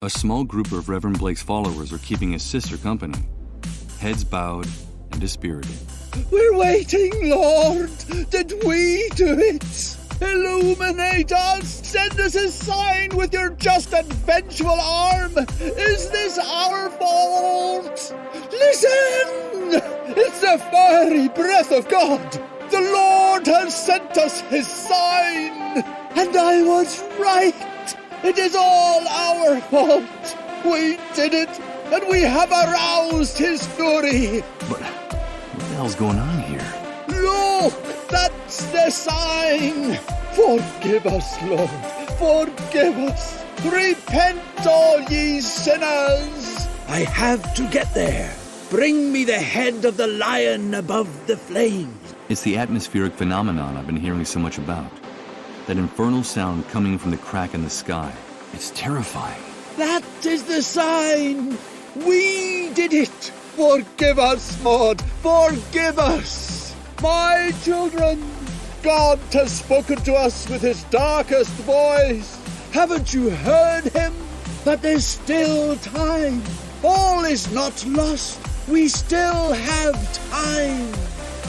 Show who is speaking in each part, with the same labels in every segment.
Speaker 1: A small group of Reverend Blake's followers are keeping his sister company, heads bowed and dispirited.
Speaker 2: We're waiting, Lord. Did we do it? Illuminate us! Send us a sign with your just and vengeful arm! Is this our fault? Listen! It's the fiery breath of God! The Lord has sent us his sign! And I was right! It is all our fault! We did it, and we have aroused his fury!
Speaker 1: But what the hell's going on here?
Speaker 2: Look! That's the sign! Forgive us, Lord! Forgive us! Repent, all ye sinners! I have to get there. Bring me the head of the lion above the flames.
Speaker 1: It's the atmospheric phenomenon I've been hearing so much about. That infernal sound coming from the crack in the sky. It's terrifying.
Speaker 2: That is the sign! We did it! Forgive us, Maud! Forgive us! My children, God has spoken to us with his darkest voice. Haven't you heard him? But there's still time. All is not lost. We still have time.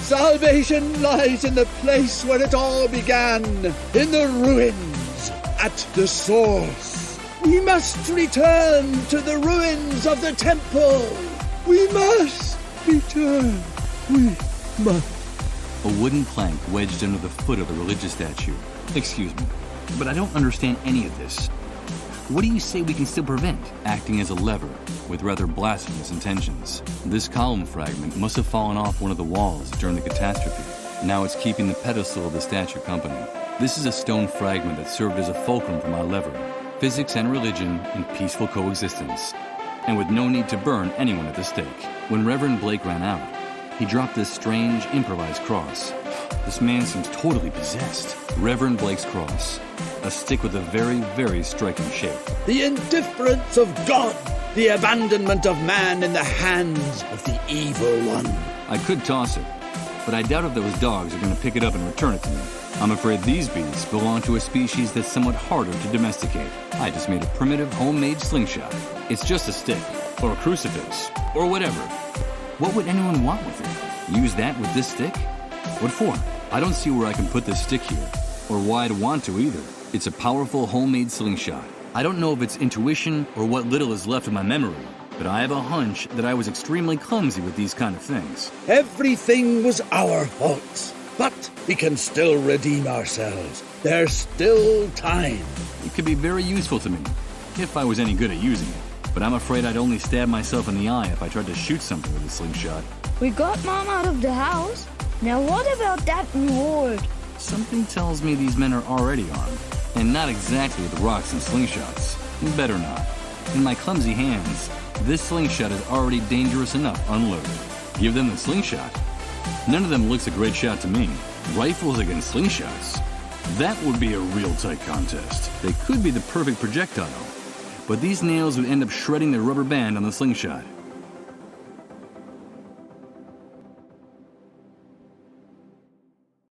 Speaker 2: Salvation lies in the place where it all began, in the ruins, at the source. We must return to the ruins of the temple. We must return. We must.
Speaker 1: A wooden plank wedged under the foot of the religious statue. Excuse me, but I don't understand any of this. What do you say we can still prevent? Acting as a lever, with rather blasphemous intentions. This column fragment must have fallen off one of the walls during the catastrophe. Now it's keeping the pedestal of the statue company. This is a stone fragment that served as a fulcrum for my lever. Physics and religion in peaceful coexistence. And with no need to burn anyone at the stake. When Reverend Blake ran out, he dropped this strange, improvised cross. This man seems totally possessed. Reverend Blake's cross. A stick with a very, very striking shape.
Speaker 2: The indifference of God. The abandonment of man in the hands of the evil one.
Speaker 1: I could toss it, but I doubt if those dogs are going to pick it up and return it to me. I'm afraid these beasts belong to a species that's somewhat harder to domesticate. I just made a primitive, homemade slingshot. It's just a stick, or a crucifix, or whatever. What would anyone want with it? Use that with this stick? What for? I don't see where I can put this stick here, or why I'd want to either. It's a powerful homemade slingshot. I don't know if it's intuition or what little is left of my memory, but I have a hunch that I was extremely clumsy with these kind of things.
Speaker 2: Everything was our fault, but we can still redeem ourselves. There's still time.
Speaker 1: It could be very useful to me, if I was any good at using it. But I'm afraid I'd only stab myself in the eye if I tried to shoot something with a slingshot.
Speaker 3: We got Mom out of the house. Now what about that reward?
Speaker 1: Something tells me these men are already armed, and not exactly with rocks and slingshots. Better not. In my clumsy hands, this slingshot is already dangerous enough unloaded. Give them the slingshot. None of them looks a great shot to me. Rifles against slingshots. That would be a real tight contest. They could be the perfect projectile, but these nails would end up shredding the rubber band on the slingshot.